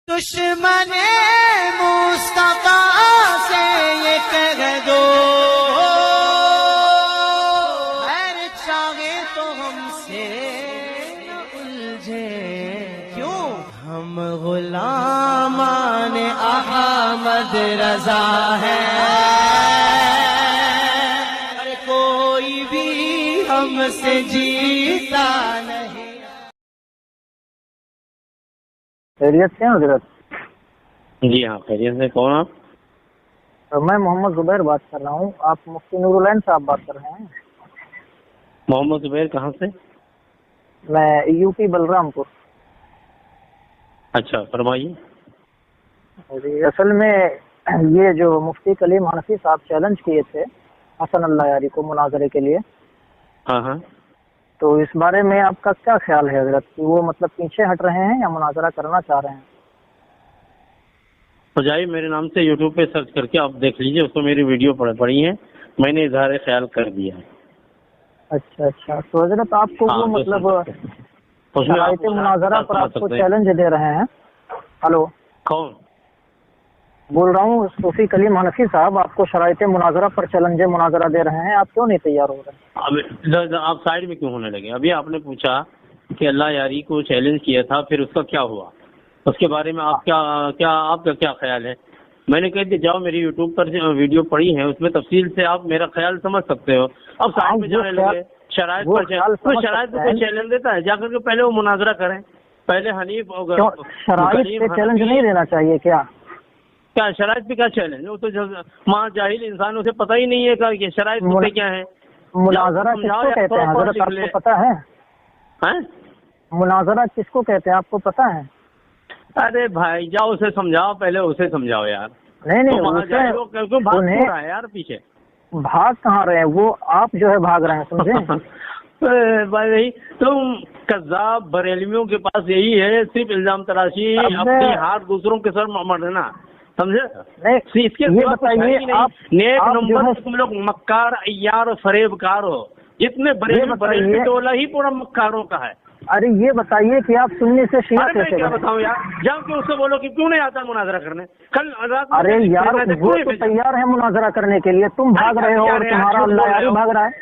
دشمن مصطفیٰ سے یہ کہہ دو خیر چاہے تو ہم سے نہ الجھے، کیوں ہم غلامان احمد رضا ہیں، کوئی بھی ہم سے جیتا نہیں۔ خیریت سے ہیں حضرت؟ جی ہاں خیریت سے، کون آپ؟ میں محمد زبیر بات کر رہا ہوں، آپ مفتی نور العین صاحب بات کر رہے ہیں؟ محمد زبیر کہاں سے؟ میں یو پی بلرام پور۔ اچھا فرمائیے۔ جی اصل میں یہ جو مفتی کلیم حنفی صاحب چیلنج کیے تھے حسن اللہ یاری کو مناظرے کے لیے، ہاں ہاں، تو اس بارے میں آپ کا کیا خیال ہے حضرت، کہ وہ مطلب پیچھے ہٹ رہے ہیں یا مناظرہ کرنا چاہ رہے ہیں؟ تو جائیے میرے نام سے یوٹیوب پہ سرچ کر کے آپ دیکھ لیجیے، اس کو میری ویڈیو پڑی ہیں، میں نے اظہار خیال کر دیا ہے۔ اچھا اچھا، تو حضرت آپ کو وہ مطلب شرائط مناظرہ پر آپ کو چیلنج دے رہے ہیں؟ ہلو، کون بول رہا ہوں صوفی کلیم حنفی صاحب آپ کو شرائط مناظرہ پر چیلنج مناظرہ دے رہے ہیں، آپ کیوں نہیں تیار ہو رہے ہیں؟ آپ سائڈ میں کیوں ہونے لگے؟ ابھی آپ نے پوچھا کہ اللہ یاری کو چیلنج کیا تھا، پھر اس کا کیا ہوا، اس کے بارے میں آپ کا کیا خیال ہے؟ میں نے کہا کہ جاؤ میری یوٹیوب پر ویڈیو پڑی ہے، اس میں تفصیل سے آپ میرا خیال سمجھ سکتے ہو۔ اب سائڈ میں جانے لگے، شرائط پر شرائط پہ کوئی چیلنج دیتا ہے؟ جا کر کے پہلے وہ مناظرہ کریں، پہلے حنیف شرائط پہ چیلنج نہیں دینا چاہیے کیا شرائط پہ کیا چیلنج؟ وہ تو ماں جاہل انسان، اسے پتہ ہی نہیں ہے کہ شرائط پہ کیا ہے۔ مناظرہ کس کو کہتے ہیں حضرت، آپ کو پتہ ہے؟ مناظرہ کس کو کہتے ہیں آپ کو پتہ ہے؟ ارے بھائی جاؤ اسے سمجھاؤ، پہلے اسے سمجھاؤ یار۔ نہیں یار پیچھے بھاگ کہاں رہے ہیں، وہ آپ جو ہے بھاگ رہے ہیں، سمجھے؟ بھائی تم کذاب بریلویوں کے پاس یہی ہے، صرف الزام تراشی، اپنے ہاتھ دوسروں کے سر مرنا، سمجھے؟ اس کے نیک نمبر تم لوگ مکار عیار فریب کار ہو، جتنے بریلوی ٹولہ ہی پورا مکاروں کا ہے۔ ارے یہ بتائیے کہ آپ سننے سے شیعہ کیسے کیا بتاؤں یار، جب کہ اس سے بولو کہ کیوں نہیں آتا مناظرہ کرنے کل؟ ارے یار وہ تو تیار ہے مناظرہ کرنے کے لیے، تم بھاگ رہے ہو اور تمہارا اللہ یاری بھاگ رہا ہے۔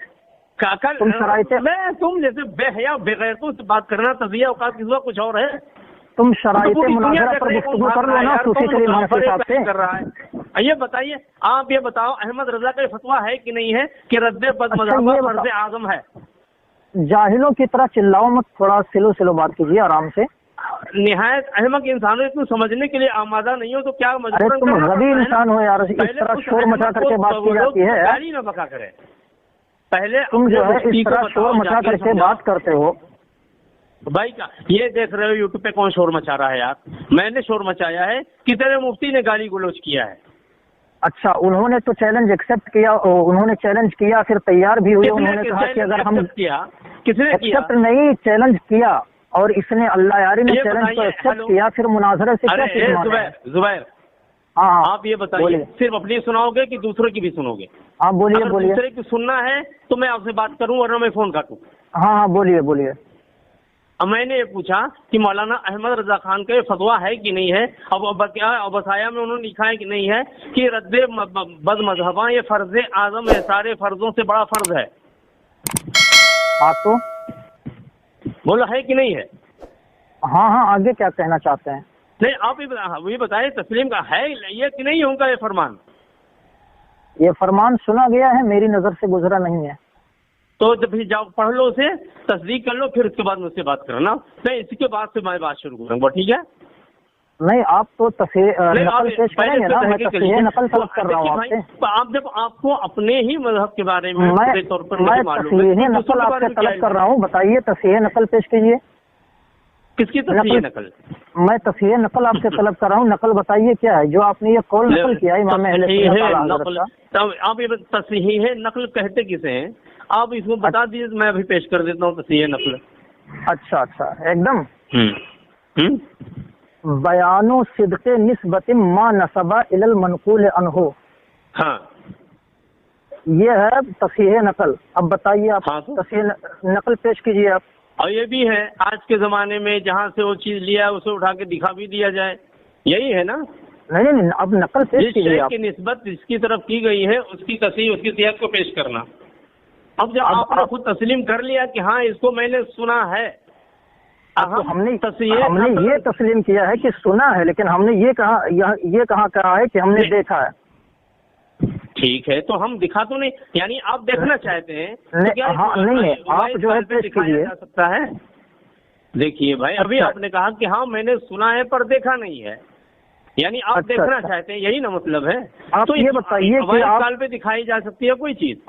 تم جیسے بے حیا بغیرتوں سے بات کرنا تزیہ اوقات کی کچھ اور ہے۔ تم شرائط مناظرہ پر گفتگو کر لو نا صوفی کلیم حنفی صاحب سے۔ کر رہا ہے یہ بتائیے، آپ یہ بتاؤ احمد رضا کا فتویٰ ہے کہ نہیں ہے کہ رد بد مذہبہ فرض اعظم ہے؟ جاہلوں کی طرح چلاؤ مت، تھوڑا سلو بات کیجیے آرام سے۔ نہایت احمق انسانوں کو سمجھنے کے لیے آمادہ نہیں ہو تو کیا ارے تم غبی انسان ہو یار، اس طرح شور مچا کر کے بات کی جاتی ہے، گالی نہ بکا کرے۔ پہلے تم جو ہے اس طرح شور مچا کر کے بات کرتے ہو بھائی، کا یہ دیکھ رہے ہو یوٹیوب پہ کون شور مچا رہا ہے یار؟ میں نے شور مچایا ہے کہ تیرے مفتی نے گالی گلوچ کیا ہے؟ اچھا انہوں نے تو چیلنج ایکسپٹ کیا، انہوں نے چیلنج کیا پھر تیار بھی ہوئے، انہوں نے کہا کہ اگر ہم کس نے ایکسپٹ نہیں چیلنج کیا اور اس نے اللہ یاری نے چیلنج کو ایکسپٹ کیا، پھر مناظرے سے کیا؟ زبیر ہاں آپ یہ بتائیے، صرف اپنی سناؤ گے کہ دوسرے کی بھی سنو گے؟ ہاں بولیے بولیے۔ دوسرے کی سننا ہے تو میں آپ سے بات کروں ورنہ میں فون کاٹوں؟ ہاں بولیے بولیے۔ اب میں نے یہ پوچھا کہ مولانا احمد رضا خان کا یہ فتویٰ ہے کہ نہیں ہے؟ اب بسایا میں انہوں نے لکھا ہے کہ نہیں ہے کہ رد بد مذہباں یہ فرض اعظم ہے، سارے فرضوں سے بڑا فرض ہے۔ آپ تو بولا ہے کہ نہیں ہے؟ ہاں آگے کیا کہنا چاہتے ہیں؟ نہیں آپ یہ بتائیں تسلیم کا ہے یہ کہ نہیں ہوگا یہ فرمان؟ یہ فرمان سنا گیا ہے، میری نظر سے گزرا نہیں ہے۔ تو جب جاؤ پڑھ لو اسے، تصدیق کر لو، پھر اس کے بعد مجھ سے بات کرنا، میں اسی کے بعد سے میں بات شروع کروں گا، ٹھیک ہے؟ نہیں آپ تو نقل پیش کریں گے نا، میں تصحیح نقل طلب کر رہا ہوں آپ سے۔ آپ جب آپ کو اپنے ہی مذہب کے بارے میں میں تصحیح نقل آپ سے طلب کر رہا ہوں، بتائیے تصحیح نقل پیش کیجیے۔ کس کی تصحیح نقل؟ میں تصحیح نقل آپ سے طلب کر رہا ہوں، نقل بتائیے کیا ہے جو آپ نے یہ قول نقل کیا امام اہل سنت کا۔ آپ یہ تصحیح نقل کہتے کسے ہیں؟ آپ اس کو بتا دیجیے، میں ابھی پیش کر دیتا ہوں تصحیح نقل۔ اچھا ایک دم بیان و صدق نسبت ما نسبہ الی المنقول عنہ، ہاں یہ ہے تصحیح نقل۔ اب بتائیے آپ تصحیح نقل پیش کیجیے آپ۔ اور یہ بھی ہے آج کے زمانے میں جہاں سے وہ چیز لیا ہے اسے اٹھا کے دکھا بھی دیا جائے، यही है ना? नहीं नहीं, अब नकल पेश जिस कीजिए शय आप। की निस्बत जिसकी तरफ की गई है उसकी तस्हीह उसकी सेहत को पेश करना। अब जब आपने खुद तस्लीम कर लिया कि हाँ इसको मैंने सुना है, तो हमने ये तस्लीम किया है कि सुना है, लेकिन हमने ये कहा है कि हमने देखा है। ठीक है, तो हम दिखा तो नहीं, यानी आप देखना चाहते हैं तो क्या हाँ नहीं है, आप जो है पेश कीजिए। जा सकता है? देखिए भाई, अभी आपने कहा कि हाँ मैंने सुना है पर देखा नहीं है, यानी आप देखना चाहते हैं, यही ना मतलब है? आप तो ये बताइए कि आप काल पे दिखाई जा सकती है कोई चीज?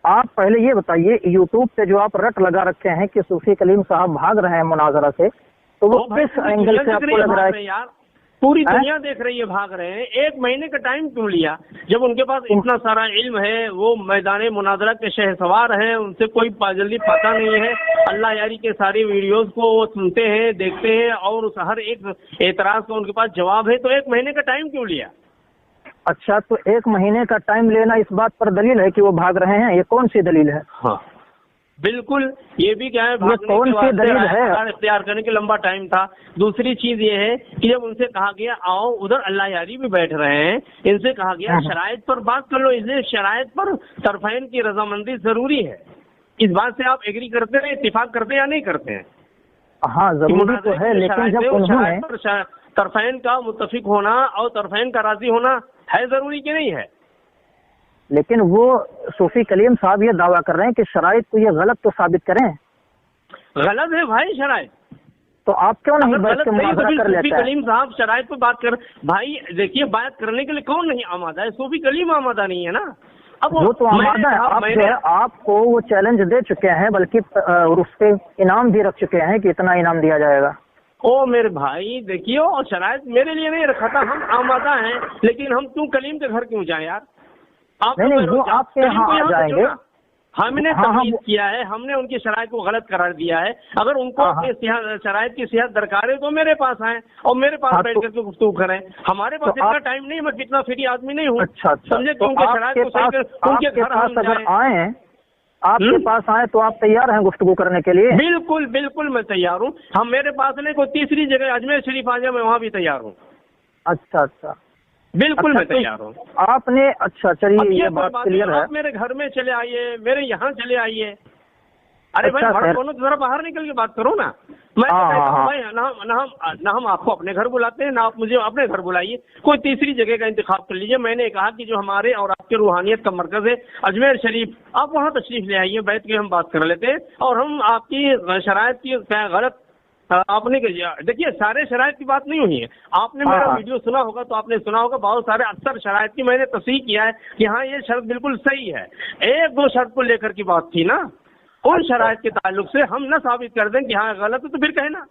आप पहले ये बताइए, यूट्यूब पे जो आप रट लगा रखे हैं कि सूफी कलीम साहब भाग रहे हैं मुनाजरा से, तो वो किस एंगल से आपको लग रहा है? यार पूरी दुनिया देख रही है भाग रहे हैं, 1 महीने का टाइम क्यों लिया जब उनके पास इतना सारा इल्म है, वो मैदान मुनाजरा के शहसवार हैं, उनसे कोई जल्दी पता नहीं है, अल्लाह यारी के सारी वीडियोस को वो सुनते हैं, देखते हैं और उस हर एक एतराज का उनके पास जवाब है, तो 1 महीने का टाइम क्यों लिया? अच्छा, तो 1 महीने का टाइम लेना इस बात पर दलील है कि वो भाग रहे हैं? ये कौन सी दलील है? हाँ बिल्कुल, ये भी क्या है, भागने कौन सी दलील है? इख्तियार करने के लंबा टाइम था। दूसरी चीज ये है कि जब उनसे कहा गया आओ, उधर अल्लाह यारी भी बैठ रहे हैं, इनसे कहा गया शराइत पर बात कर लो, इसलिए शराइत पर तरफैन की रजामंदी जरूरी है। इस बात से आप एग्री करते हैं, इत्तेफाक करते हैं या नहीं करते हैं? हाँ जरूरी तो है, लेकिन जब उन्होंने तरफैन का मुत्तफिक होना और तरफैन का राजी होना है जरूरी कि नहीं है? लेकिन वो सूफी कलीम साहब ये दावा कर रहे हैं कि शराइत को ये गलत तो साबित करें। गलत है भाई शराइत, तो आप क्यों नहीं बैठ के मुनाजरा कर लेते हैं? सूफी कलीम साहब शराइत पे बात कर, भाई देखिए बात करने के लिए कौन नहीं आमादा है? सूफी कलीम आमादा नहीं है ना। अब वो तो आमादा है, आप जो है आपको वो चैलेंज दे चुके हैं, बल्कि उस पे इनाम भी रख चुके हैं कि इतना इनाम दिया जाएगा। ओ मेरे भाई देखिए, और शराइत मेरे लिए नहीं रखा था, हम आमादा हैं, लेकिन हम क्यों कलीम के घर क्यों जाए यार? आप नहीं, वो आपके यहाँ आ जाएंगे। हमने तमीज़ किया है, हमने उनकी शराइत को गलत करार दिया है। अगर उनको अपनी शराइत की सेहत दरकार है तो मेरे पास आए और मेरे पास बैठ करके गुफ्तगू करें। हमारे पास इतना टाइम नहीं, मैं कितना फ्री आदमी नहीं हूँ। अच्छा, समझे? उनके शराइत को सही कर उनके घर अगर आए, आपके पास आए तो आप तैयार हैं गुफ्तगू करने के लिए? बिल्कुल बिल्कुल मैं तैयार हूँ। हम मेरे पास नहीं, कोई तीसरी जगह अजमेर शरीफ आ जाए मैं वहाँ भी तैयार हूँ। अच्छा अच्छा, बिल्कुल मैं तैयार हूँ। आपने अच्छा चलिए ये बात क्लियर है। आप मेरे घर में चले आइए, मेरे यहाँ चले आइए। अरे भाई भड़को ना, जरा बाहर निकल के बात करो ना। मैं कहता हूँ भाई ना हम आपको अपने घर बुलाते हैं, ना आप मुझे अपने घर बुलाइए, कोई तीसरी जगह का इंतखाब कर लीजिए। मैंने कहा कि जो हमारे और आपके रूहानियत का मरकज है अजमेर शरीफ, आप वहाँ तशरीफ ले आइए, बैठ के हम बात कर लेते हैं और हम आपकी शराइत की गलत आपने देखिए सारे शराइत की बात नहीं हुई है। आपने मेरा वीडियो सुना होगा तो आपने सुना होगा बहुत सारे अक्सर शराइत की मैंने तस्हीह किया है कि हाँ ये शर्त बिल्कुल सही है। 1-2 शर्त को लेकर की बात थी ना, उन शराइत के ताल्लुक से हम न साबित कर दें कि हाँ गलत है तो फिर कहना।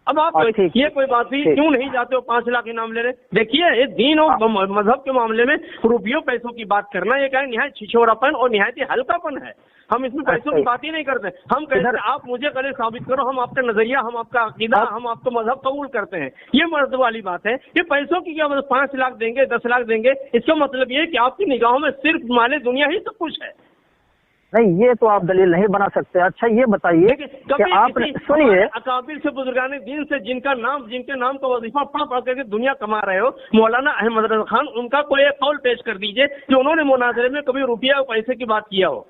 अब आप ये कोई बात थी, क्यों नहीं जाते हो 5 लाख इनाम ले रहे? देखिए ये दीन और मजहब के मामले में रुपयों पैसों की बात करना ये क्या निहायत छिछोरापन और निहायत ही हल्कापन है। हम इसमें पैसों की बात ही नहीं करते। हम कहते हैं आप मुझे कल साबित करो, हम आपका नजरिया, हम आपका अकीदा, हम आपका मजहब कबूल करते हैं। ये मर्द वाली बात है। ये पैसों की क्या मतलब 5 लाख देंगे, 10 लाख देंगे, इसका मतलब ये कि आपकी निगाहों में सिर्फ माले दुनिया ही सब कुछ है। नहीं, ये तो आप दलील नहीं बना सकते। अच्छा ये बताइए कि आपने सुनिए, अकाबिर से बुजुर्गान दीन से जिनके नाम का वजीफा पढ़ करके दुनिया कमा रहे हो, मौलाना अहमद रजा खान, उनका कोई एक कौल पेश कर दीजिए कि उन्होंने मुनाजरे में कभी रुपया और पैसे की बात किया हो।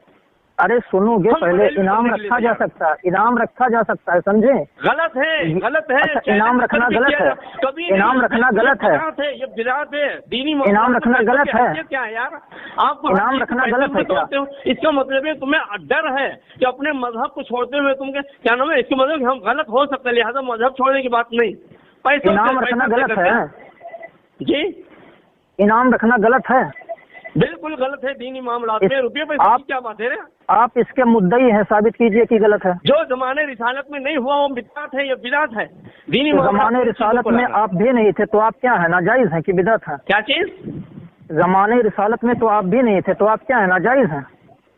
अरे सुनोगे, पहले इनाम रखा जा सकता है, इनाम रखा जा सकता है, समझे? गलत है, गलत है। अच्छा, इनाम रखना गलत है, कभी इनाम रखना गलत है, ये बिदात है, दीनी इनाम रखना गलत है। क्या है यार, आपको इनाम रखना गलत है क्या? इसका मतलब है तुम्हें डर है कि अपने मजहब को छोड़ते हुए तुम क्या नाम है, इसका मतलब हम गलत हो सकते हैं, लिहाजा मजहब छोड़ने की बात नहीं। पैसे इनाम रखना गलत है जी, इनाम रखना गलत है, बिल्कुल गलत है। दीनी मामला में रुपये पैसे की क्या बात है रे? आप इसके मुद्दई हैं, साबित कीजिए कि गलत है। जो जमाने रिसालत में नहीं हुआ वो बिदअत है, ये बिदअत है। दीनी जमाने रिसालत में आप भी नहीं थे तो आप क्या है, नाजायज है कि बिदअत है? क्या चीज? जमाने रिसालत में तो आप भी नहीं थे तो आप क्या है, नाजायज है?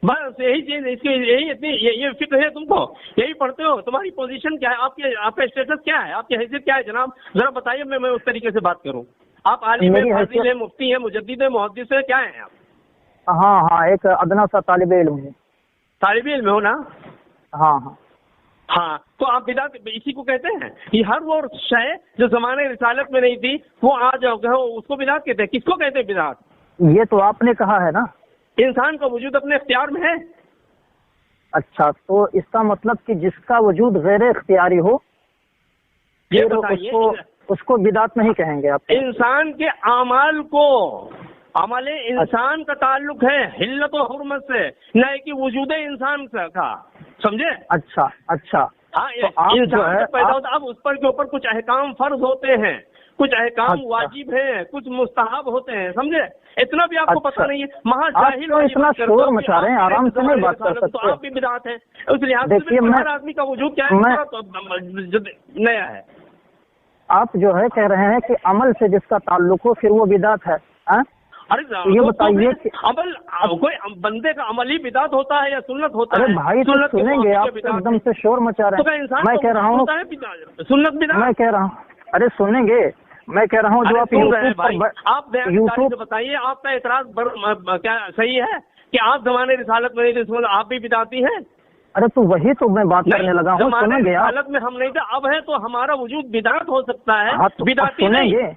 बस यही चीज, इसकी यही इतनी ये फिक्र है तुमको, यही पढ़ते हो। तुम्हारी पोजीशन क्या है, आपका स्टेटस क्या है, आपकी हैसियत क्या है जनाब, जरा बताइए, मैं उस तरीके से बात करूँ। आप आलिम है, फाजिल है, मुफ्ती है, मुजद्दिद है, मुहद्दिस है, क्या है आप? हाँ, एक अदना सा तालिब इल्म है। तालिब इल्म हो ना? हाँ। हाँ, तो आप बिदात इसी को कहते हैं कि हर वो शय जो ज़माने रिसालत में नहीं थी वो आज उसको बिदात कहते हैं। किसको कहते हैं बिदात? ये तो आपने कहा है ना। इंसान का वजूद अपने इख्तियार में है। अच्छा, तो इसका मतलब कि जिसका वजूद गैर इख्तियारी हो ये फिर बताइए, उसको बिदात नहीं कहेंगे आप? इंसान के अमाल को, अमल इंसान का ताल्लुक है हिल्लत और हुर्मत से, न कि वजूद इंसान का, समझे? अच्छा अच्छा। हाँ, तो आप जो इंसान है जब पैदा होता है अब उस पर के ऊपर कुछ अहकाम फर्ज होते हैं, कुछ अहकाम अच्छा। वाजिब हैं, कुछ मुस्तहब होते हैं, समझे? इतना भी आपको अच्छा। पता नहीं है। महा आप जाहिल तो वाली इतना बात करते हो शोर कि मचा रहे हैं, आप आराम से नहीं बात कर तो सकते। आप भी बिदात हैं। उस लिहाज से देखिए, हर आदमी का वजूद क्या है, तो नया है। आप जो है कह रहे हैं कि अमल से जिसका ताल्लुक हो फिर वो बिदात है, हाँ? अरे ये बताइए कि अमल, कोई बंदे का अमल ही बिदात होता है या सुन्नत होता है? अरे भाई, तो सुन्नत के सुनेंगे, मौके आप पे बिदात एकदम है। से शोर मचा तो क्या रहे हैं। इंसान मैं का कह रहा हूँ, होता है बिदात, सुन्नत बिदात? मैं कह रहा हूँ, अरे सुनेंगे, मैं कह रहा हूँ जो अरे आप सुन रहे हैं यूट्यूब भाई, पर आप बयान यूट्यूब से बताइए, आपका एतराज क्या सही है कि आप ज़माने रिसालत में नहीं थे, इसमें आप भी बिदाती हैं? अरे तो वही तो मैं बात करने लगा हूँ, ज़माने सुनेंगे आप? रिसालत में हम नहीं थे, अब है तो हमारा वजूद बिदात हो सकता है, हाँ, तो आप बिदाती नहीं। सुनेंगे,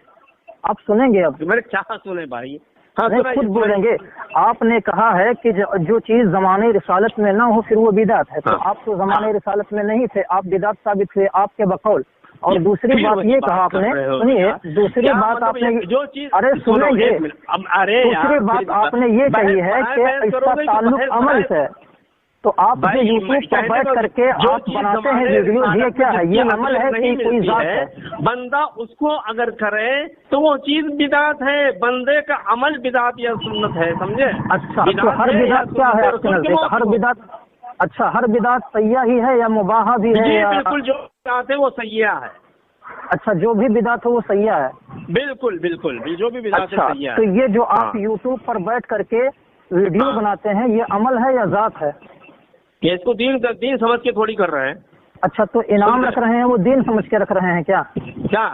आप सुनेंगे अब? मेरे क्या सुने भाई? हाँ, नहीं, सुनाइए, खुद सुनाइए। बोलेंगे। आपने कहा है कि जो चीज जमाने रिसालत में ना हो फिर वो बिदात है, तो हाँ। आप तो जमाने रिसालत में नहीं थे, आप बिदात साबित हुए आपके बकौल। और दूसरी फिर बात वही ये बात कहा कर आपने, रहे हो सुनिए, यार। दूसरी क्या बात मतलब आपने, जो चीज, अरे सुनेंगे, अरे दूसरी बात आपने ये कही है कि इसका ताल्लुक अमल से है। तो आप जो यूट्यूब पर बैठ करके आप बनाते हैं वीडियो, ये क्या है? ये अमल है कि कोई जात है? बंदा उसको अगर करे तो वो चीज बिदात है, बंदे का अमल बिदात या सुन्नत है, समझे? अच्छा, तो हर बिदात क्या है आपके नजदीक? हर बिदात, अच्छा, हर बिदात सैया ही है या मुबाहा भी है? या बिल्कुल, जो बिदात है वो सैया है। अच्छा, जो भी बिदात हो वो सैया है? बिल्कुल बिल्कुल, जो भी बिदात है अच्छा, सैया तो है। ये जो आप हाँ। यूट्यूब पर बैठ करके वीडियो बनाते हैं, ये अमल है या जात है? ये इसको दीन समझ के थोड़ी कर रहे हैं। अच्छा, तो इनाम रख रहे हैं, वो दीन समझ के रख रहे हैं क्या? क्या?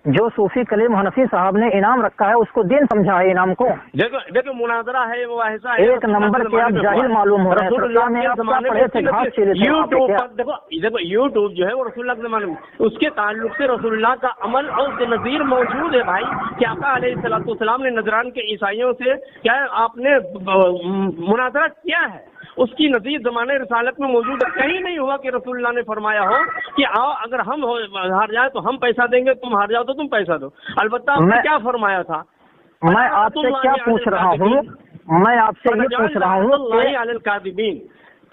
जो सूफी कलीम हनफी साहब ने इनाम रखा है उसको दीन समझा है इनाम को? देखो मुनाजरा है, वो ऐसा है, एक नंबर के आप जाहिल मालूम हो रहे हैं। रसूलुल्लाह में के आप क्या ज़माने पढ़े थे? घास चीरे थे वहाँ पे यूट्यूब क्या? पर देखो यूट्यूब जो है वो रसूलुल्लाह के ज़माने में, उसके ताल्लुक से रसूलुल्लाह का अमल और नज़ीर मौजूद है भाई। कि आका अलैहिस्सलाम ने नजरान के ईसाइयों से क्या आपने मुनाजरा किया है, उसकी नज़ीर ज़माने रिसालत में मौजूद है। कहीं नहीं हुआ कि रसूलुल्लाह ने फरमाया हो कि आओ अगर हम हार जाए तो हम पैसा देंगे, तुम हार जाओ तो तुम पैसा दो। अलबत्ता आपने क्या फरमाया था? मैं आपसे क्या पूछ रहा हूँ, मैं आपसे ये पूछ रहा हूँ कि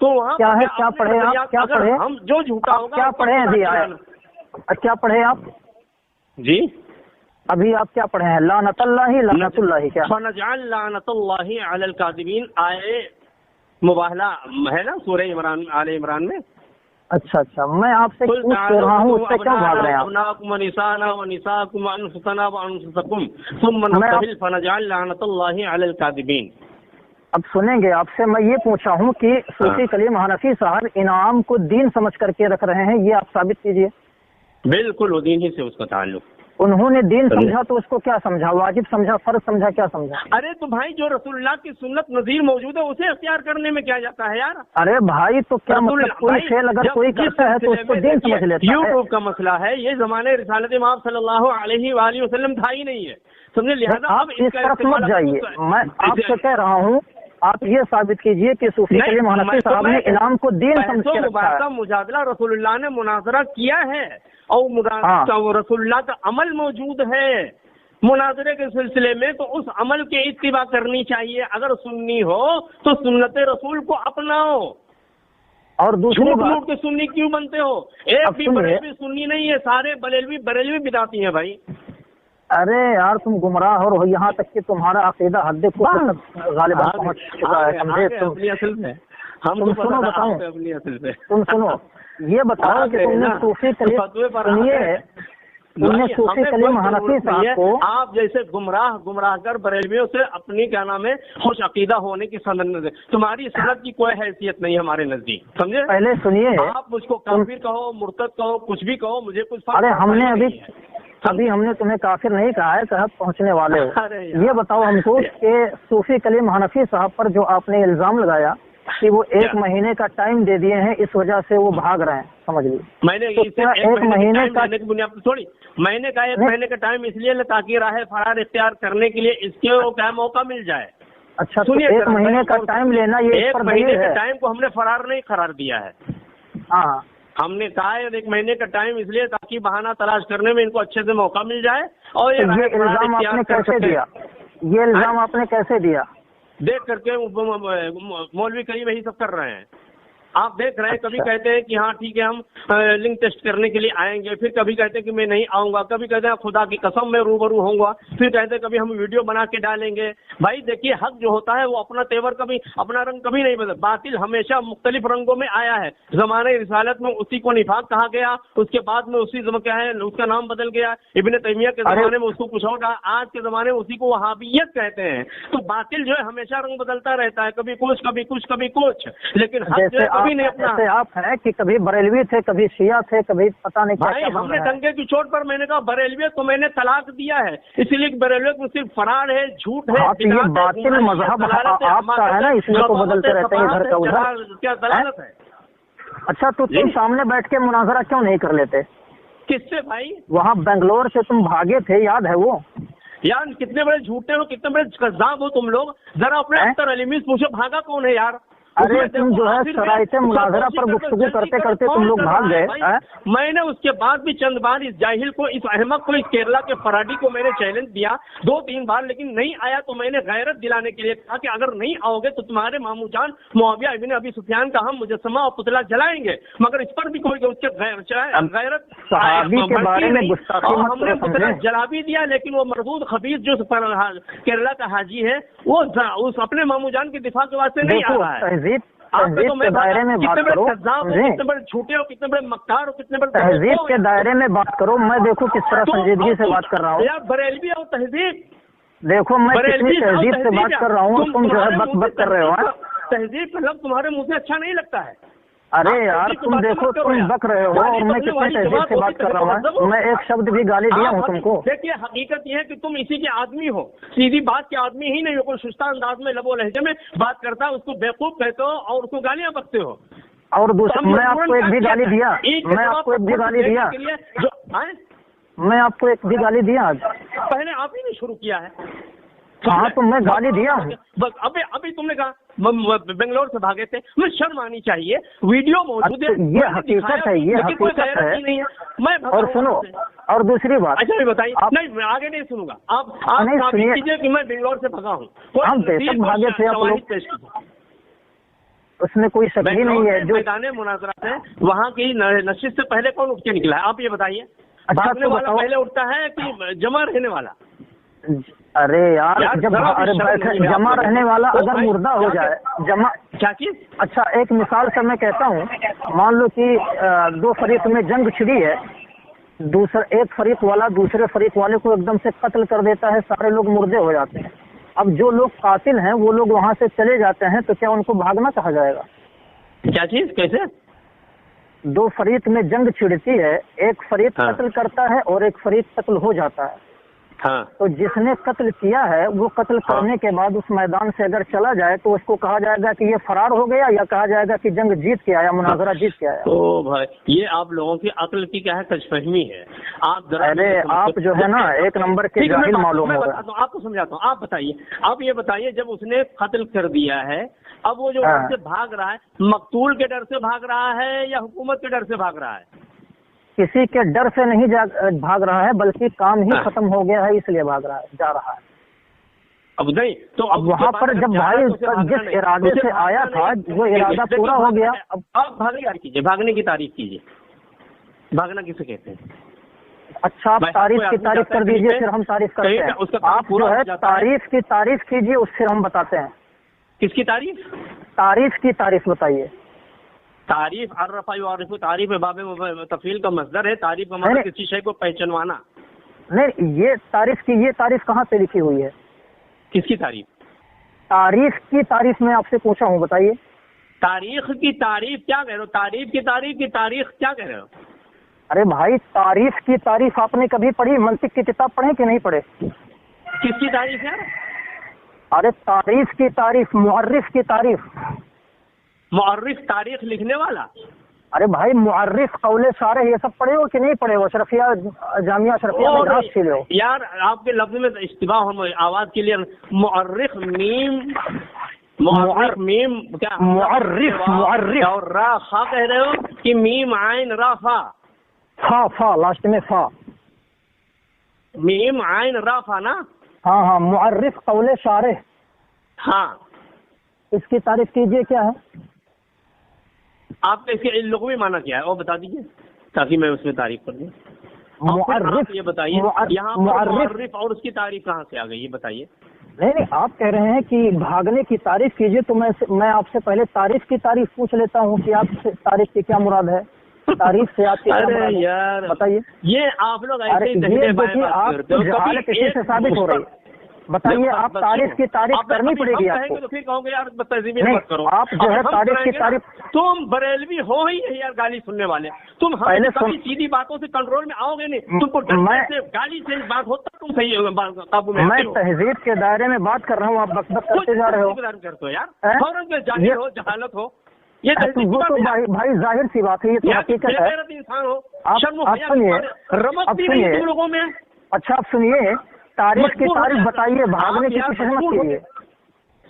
तो वहाँ क्या है, क्या पढ़े आप, क्या पढ़े? हम जो झूठा होगा क्या पढ़े हैं अभी आए? क्या पढ़े आप जी? अभी आप क्या पढ़े हैं? लानतुल्लाही लानतुल्लाही क्या? फनजअल लानतुल्लाही अलल कादिबीन आए मुबाहला है ना सूरह इमरान, आले इमरान में। अच्छा अच्छा, मैं आपसे पूछ रहा हूँ, उससे क्यों भाग रहे हैं आप? अबनाकुम निसाना व निसाकुम अनफुसना व अनफुसकुम सुम्मा नब्तहिल फनजअल लानतुल्लाही अलल कादिबीन। अब सुनेंगे, आपसे मैं ये पूछा हूँ कि सूफी कलीम हनफी साहब इनाम को दीन समझ करके रख रहे हैं, ये आप साबित कीजिए। बिल्कुल, वो दीन ही से उसका ताल्लुक। उन्होंने दीन समझा तो उसको क्या समझा? वाजिब समझा, फर्ज समझा, क्या समझा? अरे तो भाई जो रसूलुल्लाह की सुन्नत नज़ीर मौजूद है उसे अख्तियार करने में क्या जाता है यार? अरे भाई, तो क्या मतलब कोई फेल अगर कोई करता है तो उसको दीन समझ लेता है? यूट्यूब का मसला है, ये जमाने रिसालत इमाम सल्लल्लाहु अलैहि वसल्लम था ही नहीं है, समझे? लिहाजा आप इस तरफ मत जाइए, मैं आपसे कह रहा हूँ, आप ये साबित कीजिए कि सूफी कलीम हनफी साहब ने इनाम को दीन समझ के रखा है। मुजादला रसूलुल्लाह ने मुनाजरा किया है और रसूलुल्लाह का अमल मौजूद है मुनाजरे के सिलसिले में, तो उस अमल के इत्तिबा करनी चाहिए। अगर सुन्नी हो तो सुन्नत रसूल को अपनाओ, और दूसरी बात के सुन्नी क्यों बनते हो? एक भी बरेलवी सुन्नी नहीं है, सारे बरेलवी बिदाती हैं भाई। अरे यार, तुम गुमराह हो, यहाँ तक कि तुम्हारा अकीदा हद गालिबा पहुंच चुका है, समझे? तुम सुनो, बताओ, तुम सुनो, ये बताओ कि तुमने सूफी कलीम, सुनिए, तुमने सूफी कलीम हनफी साहब को, आप जैसे गुमराह कर बरेलवियों से अपनी क्या नाम है खुश अकीदा होने की सनद, तुम्हारी सनद की कोई हैसियत नहीं है हमारे नजदीक, समझे? पहले सुनिए, आप मुझको काफिर कहो, मुर्तद कहो, कुछ भी कहो, मुझे कुछ फर्क। अरे हमने अभी हमने तुम्हें काफिर नहीं कहा है, कहा पहुंचने वाले हो। ये बताओ हमको कि सूफी कलीम हनफी साहब पर जो आपने इल्जाम लगाया कि वो 1 महीने का टाइम दे दिए हैं, इस वजह से वो भाग रहे हैं, समझ लीजिए। मैंने तो इसे क्या 1 महीने का थोड़ी मैंने कहा 1 महीने का टाइम इसलिए ले ताकि राह फरार इख्तियार करने के लिए इसके क्या मौका मिल जाए। अच्छा, तो 1 महीने का टाइम लेना ये 1 महीने के टाइम को हमने फरार नहीं करार दिया है। हाँ, हमने कहा है 1 महीने का टाइम इसलिए ताकि बहाना तलाश करने में इनको अच्छे से मौका मिल जाए। और तो ये इल्जाम आपने कैसे दिया? ये इल्जाम आपने कैसे दिया? देख करके मौलवी करीब यही सब कर रहे हैं, आप देख रहे हैं। कभी कहते हैं कि हाँ ठीक है हम लिंक टेस्ट करने के लिए आएंगे, फिर कभी कहते हैं कि मैं नहीं आऊंगा, कभी कहते हैं खुदा की कसम मैं रूबरू होऊंगा, फिर कहते हैं कभी हम वीडियो बना के डालेंगे। भाई देखिए, हक जो होता है वो अपना तेवर कभी अपना रंग कभी नहीं बदल। बातिल हमेशा मुख्तलिफ रंगों में आया है। जमाने रिसालत में उसी को निफाक कहा गया, उसके बाद में उसी क्या है उसका नाम बदल गया। इब्ने तैमिया के जमाने में उसको कुछ और कहा, आज के जमाने में उसी को वहाबियत कहते हैं। तो बातिल जो है हमेशा रंग बदलता रहता है, कभी कुछ कभी कुछ कभी कुछ, लेकिन हक जो है कभी नहीं अपना। जैसे आप हैं कि कभी बरेलवी थे, कभी शिया थे, कभी पता नहीं क्या। भाई हमने दंगे की चोट पर मैंने कहा बरेलवियत को मैंने तलाक दिया है, इसलिए बरेलवियत में सिर्फ फरार है, झूठ है। ये बातिल मजहब आपका है ना, इसलिए तो बदलते रहते हैं इधर का उधर। क्या दलालत है? अच्छा, तो तुम सामने बैठ के मुनाजरा क्यों नहीं कर लेते? किससे भाई? वहाँ बेंगलोर से तुम भागे थे, याद है वो? यार कितने बड़े झूठे हो, कितने बड़े कज़्ज़ाब हो तुम लोग। जरा अपने अख्तर अली मीर पूछो भागा कौन है यार। अरे तुम जो है शरायते मुनाजरा पर गुफ्तगू करते करते तुम लोग भाग गए। मैंने उसके बाद भी चंद बार इस जाहिल को, इस अहमक को, इस केरला के फराडी को मैंने चैलेंज दिया 2-3 बार, लेकिन नहीं आया। तो मैंने गैरत दिलाने के लिए कहा कि अगर नहीं आओगे तो तुम्हारे मामू जान मुआविया इब्न अबी सुफियान का हम मुजस्समा और पुतला जलाएंगे। मगर इस पर भी कोई उसके गैरत सहाबी के बारे में गुस्ताखी मत हमने पुतला जला भी दिया, लेकिन वो मरदूद खबीस जो केरला का हाजी है वो उस अपने मामू जान के दिफा के वास्ते नहीं आ रहा है। तहजीब के दायरे में बात करो, कितने बड़े झूठे हो, कितने बड़े मक्कार हो, कितने बड़े तहजीब के दायरे में बात करो। मैं देखो किस तरह संजीदगी से बात कर रहा हूँ। यार बरेलवी और तहजीब, देखो मैं कितनी तहजीब से बात कर रहा हूँ, तुम जो है बक बक कर रहे हो। तहजीब का लफ्ज़ तुम्हारे मुंह से अच्छा नहीं लगता है। अरे यार तुम देखो, तुम बक रहे हो और मैं कितनी तहजीब से बात कर रहा हूँ। मैं एक शब्द भी गाली दिया हूँ तुमको? देखिए हकीकत ये है कि तुम इसी के आदमी हो, सीधी बात के आदमी ही नहीं हो। कोई सुस्ता अंदाज में लबो लहजे में बात करता है उसको बेवकूफ कहते हो और उसको गालियां बकते हो। और दूसरा मैं आपको एक भी गाली दिया? मैं आपको एक भी गाली दिया? मैं आपको एक भी गाली दिया आज? पहले आप ही ने शुरू किया है। हाँ तो मैं गाली दिया हूँ। बस अभी तुमने कहा बेंगलोर से भागे थे, मैं शर्म आनी चाहिए, वीडियो मौजूद है। ये हकीकत है, ये हकीकत है। मैं और सुनो, और दूसरी बात, अच्छा भी बताइए। नहीं मैं आगे नहीं सुनूंगा, आप सुनिए कीजिए कि मैं बेंगलोर से भागा हूँ। हम बेशक भागे थे आप लोग, उसमें कोई शक ही नहीं है। जो मैदान मुनाजरा है वहाँ की नशिश से पहले कौन उठ के निकला है, आप ये बताइए। भागने वाला पहले उठता है कि जमा रहने वाला? अरे यार जब जमा रहने वाला अगर मुर्दा हो जाए, जमा क्या चीज? अच्छा एक मिसाल से मैं कहता हूँ, मान लो कि 2 फरीक में जंग छिड़ी है, एक फरीक वाला दूसरे फरीक वाले को एकदम से कत्ल कर देता है, सारे लोग मुर्दे हो जाते हैं। अब जो लोग कातिल हैं वो लोग वहाँ से चले जाते हैं, तो क्या उनको भागना कहा जाएगा? क्या चीज? कैसे? 2 फरीक में जंग छिड़ती है, एक फरीक कत्ल करता है और एक फरीक कत्ल हो जाता है। हाँ। तो जिसने कत्ल किया है वो कत्ल करने के बाद उस मैदान से अगर चला जाए तो उसको कहा जाएगा कि ये फरार हो गया, या कहा जाएगा कि जंग जीत के आया, मुनाजरा जीत के आया? ओ भाई ये आप लोगों की अक्ल की क्या है कशफहमी है। आप अरे आप जो है ना एक नंबर के जाहिल मालूम हो रहा है। आपको समझाता हूँ, आप बताइए। आप ये बताइए जब उसने कत्ल कर दिया है, अब वो जो डर से भाग रहा है, मकतूल के डर से भाग रहा है या हुकूमत के डर से भाग रहा है? किसी के डर से नहीं भाग रहा है, बल्कि काम ही खत्म हो गया है इसलिए भाग रहा है, जा रहा है। अब नहीं तो अब वहाँ पर जब भाई जिस इरादे से आया था वो इरादा पूरा हो गया। अब आप कीजिए, भागने की तारीफ कीजिए। भागना किसे कहते हैं? अच्छा आप तारीफ की तारीफ कर दीजिए, फिर हम तारीफ करते हैं। आप जो है तारीफ की तारीफ कीजिए, उससे हम बताते हैं। किसकी तारीफ? तारीफ की तारीफ बताइए। तारीफ अर्रफ़ा तारीफ बाब तफील का मसदर है। तारीफ का मतलब किसी शय को पहचानवाना। नहीं ये तारीफ कहाँ पे लिखी हुई है? किसकी तारीफ? तारीफ की तारीफ मैं आपसे पूछा हूँ, बताइए। तारीख की तारीफ क्या कह रहे हो? तारीफ की तारीख क्या कह रहे हो? अरे भाई तारीफ की तारीफ आपने कभी पढ़ी? मंतिक की किताब पढ़े कि नहीं पढ़े? किसकी तारीफ है? अरे तारीफ की तारीफ, मुअर्रिफ की तारीफ। मुअर्रिख तारीख लिखने वाला। अरे भाई मुअर्रिख कौले सारे ये सब पढ़े हो कि नहीं पढ़े हो? अशरफिया जामिया अशरफिया में घास छिले हो यार, आपके लफ्ज में इस्तिबा हो, आवाज क्लियर। मुअर्रिख मीम, मुअर्रिख मीम क्या? मुअर्रिख और रा फा कह रहे हो कि मीम आइन रा फा? फा लास्ट में फा, मीम आइन रा फा ना? हाँ हाँ, मुअर्रिख कौले सारे। हाँ, इसकी तारीफ कीजिए क्या है? आपने इसके लुग़वी माना क्या है वो बता दीजिए, ताकि मैं उसमें तारीफ कर दूं। मुअर्रिफ, ये बताइए, यहाँ मुअर्रिफ और उसकी तारीफ कहाँ से आ गई, ये बताइए। नहीं, आप कह रहे हैं कि भागने की तारीफ कीजिए, तो मैं आपसे पहले तारीफ की तारीफ पूछ लेता हूँ कि आप तारीफ की क्या मुराद है, तारीफ से आपकी क्या मुराद है? यार बताइए। ये आप लोग ऐसे ही ये देखिए, आप जहालत किसी से साबित हो रही है। बताइए, आप तारीफ की तारीफ करनी पड़ेगी आपको। तो फिर कहोगे यार तहजीब मत करो। आप जो है तारीफ की तारीफ, तुम बरेलवी हो ही है यार, गाली सुनने वाले। तुम पहले कभी सीधी बातों से कंट्रोल में आओगे नहीं। तुमको से गाली से बात होता, तुम सही काबू में। मैं तहजीब के दायरे में बात कर रहा हूँ, आप बकबक करते जा रहे हो। करते हो यार, फौरन के जाहिल हो, जहालत हो। ये वो तो भाई जाहिर सी बात है, ये तो हकीकत है। इंसान हो, आप सुनिए, रमक भी नहीं तुम लोगों में। अच्छा, आप सुनिए, तारीफ की तारीफ बताइए, भागने की कोशिश मत कीजिए।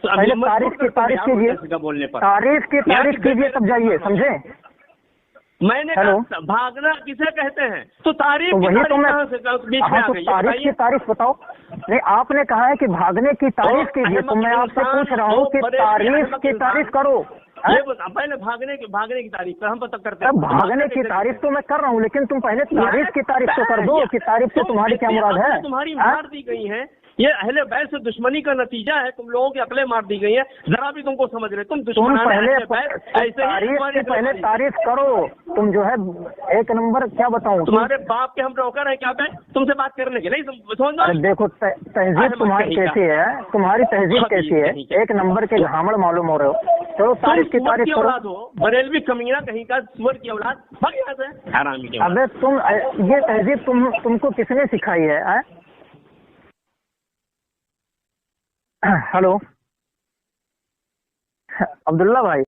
पहले तारीफ की तारीफ कीजिए, तारीफ की तारीफ कीजिए, तब जाइए, समझे? मैंने कहा भागना किसे कहते हैं, तो तारीफ वही तो मैं, बीच में आ गई। तारीफ की तारीफ बताओ। नहीं, आपने कहा है कि भागने की तारीफ कीजिए, तो मैं आपसे पूछ रहा हूँ कि तारीफ की तारीफ करो। ये पहले भागने की तारीफ हम पता करते हैं। भागने की तारीफ तो मैं कर रहा हूँ, लेकिन तुम पहले तारीफ की तारीफ तो कर दो कि तारीफ से तुम्हारी क्या मुराद है। तुम्हारी मार दी गई है, ये अहले बैत से दुश्मनी का नतीजा है। तुम लोगों की अकलें मार दी गई है, जरा भी तुमको समझ रहे। तुम पहले तारीफ करो। तुम जो है एक नंबर, क्या बताऊं, तुम्हारे बाप के हम नौकर है क्या? तुमसे बात करने के नहीं समझ। देखो, तहजीब तुम्हारी कैसी है, तुम्हारी तहजीब कैसी है, एक नंबर के घामड़ मालूम हो रहे हो। चलो तारीफ की तारीफ करो। बरेलवी कमीना कहीं का, सुअर की औलाद, भाग यहाँ से हरामी के। अबे तुम, ये तहजीब तुमको किसने सिखाई है? हेलो अब्दुल्ला भाई।